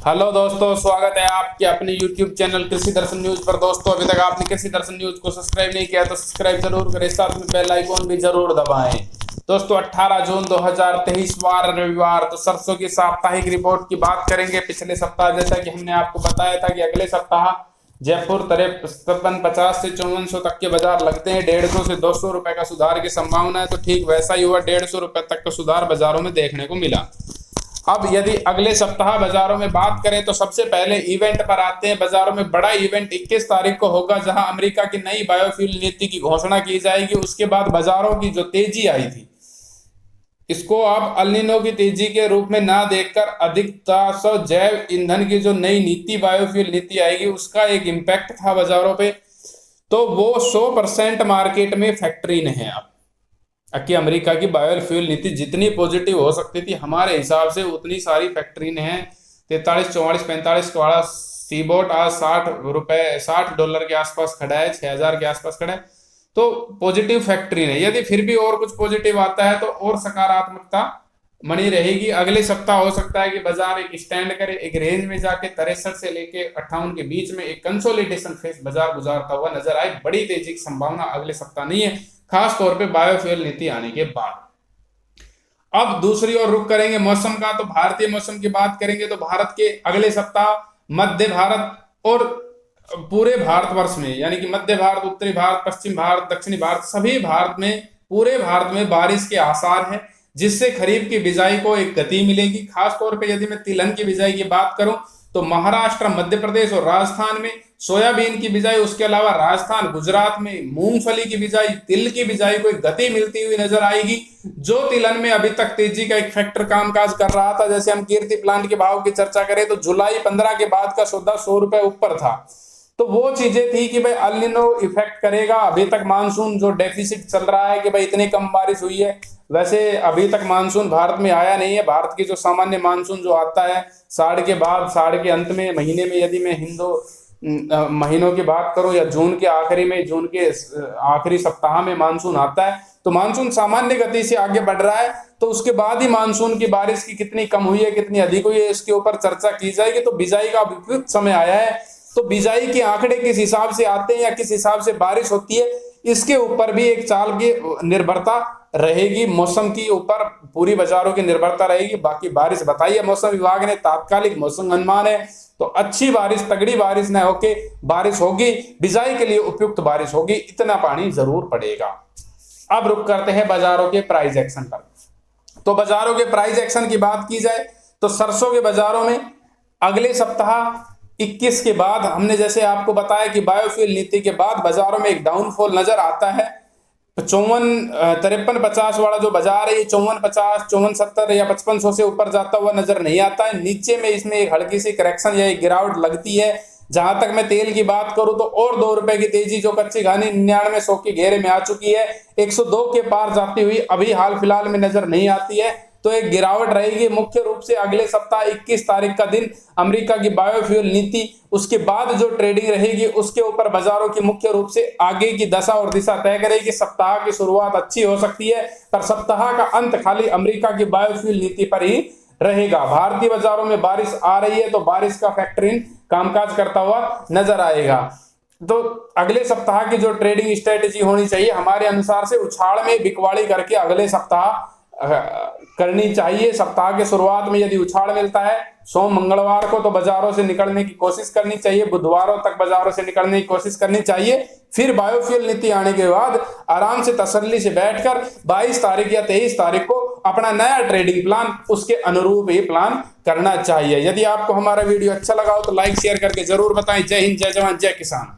Hello दोस्तों, स्वागत है आपके अपने YouTube चैनल कृषि दर्शन न्यूज पर। दोस्तों, अभी तक आपने कृषि दर्शन न्यूज को सब्सक्राइब नहीं किया तो सब्सक्राइब जरूर करें, साथ में बेल आइकॉन भी जरूर दबाएं। दोस्तों, 18 जून 2023 वार रविवार, तो सरसों की साप्ताहिक रिपोर्ट की बात करेंगे। पिछले सप्ताह जैसा कि हमने आपको बताया था कि अगले सप्ताह जयपुर 5350 से 5400 तक के बाजार लगते हैं। 150 से 200 रुपए का सुधार की संभावना है, तो ठीक वैसा ही हुआ। 150 रुपए तक का सुधार बाजारों में देखने को मिला। अब यदि अगले सप्ताह बाजारों में बात करें तो सबसे पहले इवेंट पर आते हैं। बाजारों में बड़ा इवेंट 21 तारीख को होगा, जहां अमेरिका की नई बायोफ्यूल नीति की घोषणा की जाएगी। उसके बाद बाजारों की जो तेजी आई थी, इसको आप अल नीनो की तेजी के रूप में ना देखकर अधिकता जैव ईंधन की जो नई नीति बायोफ्यूल नीति आएगी उसका एक इम्पैक्ट था बाजारों पे। तो वो 100% मार्केट में फैक्टरीन है। अब कि अमेरिका की बायोफ्यूल नीति जितनी पॉजिटिव हो सकती थी हमारे हिसाब से उतनी सारी फैक्ट्री ने हैं। 43, 44, 45 का वाला सीबोट आज $60 के आसपास खड़ा है, 6000 के आसपास खड़ा है। तो पॉजिटिव फैक्ट्री ने, यदि फिर भी और कुछ पॉजिटिव आता है तो और सकारात्मकता बनी रहेगी। अगले सप्ताह हो सकता है कि बाजार एक स्टैंड करे, एक रेंज में जाके 63 से लेके 58 के बीच में एक कंसोलिडेशन फेज बाजार गुजारता हुआ नजर आए। बड़ी तेजी की संभावना अगले सप्ताह नहीं है, खास तौर पे बायोफ्यूल नीति आने के बाद। अब दूसरी ओर रुख करेंगे मौसम का, तो भारतीय मौसम की बात करेंगे तो भारत के अगले सप्ताह मध्य भारत और पूरे भारतवर्ष में, यानी कि मध्य भारत, उत्तरी भारत, पश्चिम भारत, दक्षिणी भारत, सभी भारत में, पूरे भारत में बारिश के आसार हैं, जिससे खरीफ की बिजाई को एक गति मिलेगी। खास तौर पे यदि मैं तिलहन की बिजाई की बात करूं तो महाराष्ट्र, मध्य प्रदेश और राजस्थान में सोयाबीन की बिजाई, उसके अलावा राजस्थान, गुजरात में मूंगफली की बिजाई, तिल की बिजाई को एक गति मिलती हुई नजर आएगी। जो तिलहन में अभी तक तेजी का एक फैक्टर कामकाज कर रहा था, जैसे हम कीर्ति प्लांट के भाव की चर्चा करें तो जुलाई 15 के बाद का सौदा 100 रुपए ऊपर था। तो वो चीजें थी कि भाई अल नीनो इफेक्ट करेगा। अभी तक मानसून जो डेफिसिट चल रहा है कि भाई इतनी कम बारिश हुई है, वैसे अभी तक मानसून भारत में आया नहीं है। भारत की जो सामान्य मानसून जो आता है साढ़ के बाद, साढ़ के अंत में, महीने में, यदि मैं हिंदू महीनों की बात करूं या जून के आखिरी में, जून के आखिरी सप्ताह में मानसून आता है, तो मानसून सामान्य गति से आगे बढ़ रहा है। तो उसके बाद ही मानसून की बारिश की कितनी कम हुई है, कितनी अधिक हुई है, इसके ऊपर चर्चा की जाएगी। तो बिजाई का उपयुक्त समय आया है। तो बिजाई के आंकड़े किस हिसाब से आते हैं या किस हिसाब से बारिश होती है, इसके ऊपर भी एक चाल की निर्भरता रहेगी। मौसम की ऊपर पूरी बाजारों की निर्भरता रहेगी। बाकी बारिश बताइए, मौसम विभाग ने तात्कालिक मौसम अनुमान है, तो अच्छी बारिश, तगड़ी बारिश न होके बारिश होगी, बिजाई के लिए उपयुक्त बारिश होगी, इतना पानी जरूर पड़ेगा। अब रुक करते हैं बाजारों के प्राइस एक्शन पर। तो बाजारों के प्राइस एक्शन की बात की जाए तो सरसों के बाजारों में अगले सप्ताह 21 के बाद, हमने जैसे आपको बताया कि बायोफ्यूल नीति के बाद बाजारों में एक डाउनफॉल नजर आता है। 5350 वाला जो बाजार है, ये 5450, 5470 या 5500 से ऊपर जाता हुआ नजर नहीं आता है। नीचे में इसमें एक हल्की सी करेक्शन या एक गिरावट लगती है। जहां तक मैं तेल की बात करूं तो और 2 रुपए की तेजी जो कच्ची घानी 9900 के घेरे में आ चुकी है, 102 के पार जाती हुई अभी हाल फिलहाल में नजर नहीं आती है। तो एक गिरावट रहेगी मुख्य रूप से अगले सप्ताह 21 तारीख का दिन, अमेरिका की बायोफ्यूल नीति, उसके बाद जो ट्रेडिंग रहेगी उसके ऊपर बाजारों की मुख्य रूप से आगे की दशा और दिशा तय करेगी। सप्ताह की शुरुआत अच्छी हो सकती है, पर सप्ताह का अंत खाली अमेरिका की बायोफ्यूल नीति पर ही रहेगा। भारतीय बाजारों में बारिश आ रही है, तो बारिश का फैक्टर इन कामकाज करता हुआ नजर आएगा। तो अगले सप्ताह की जो ट्रेडिंग स्ट्रेटेजी होनी चाहिए हमारे अनुसार से, उछाड़ में बिकवाड़ी करके अगले सप्ताह करनी चाहिए। सप्ताह के शुरुआत में यदि उछाड़ मिलता है सोम मंगलवार को, तो बाजारों से निकलने की कोशिश करनी चाहिए। बुधवारों तक बाजारों से निकलने की कोशिश करनी चाहिए। फिर बायोफ्यूल नीति आने के बाद आराम से तसल्ली से बैठकर 22 तारीख या 23 तारीख को अपना नया ट्रेडिंग प्लान, उसके अनुरूप ही प्लान करना चाहिए। यदि आपको हमारा वीडियो अच्छा लगा हो तो लाइक शेयर करके जरूर बताएं। जय हिंद, जय जवान, जय किसान।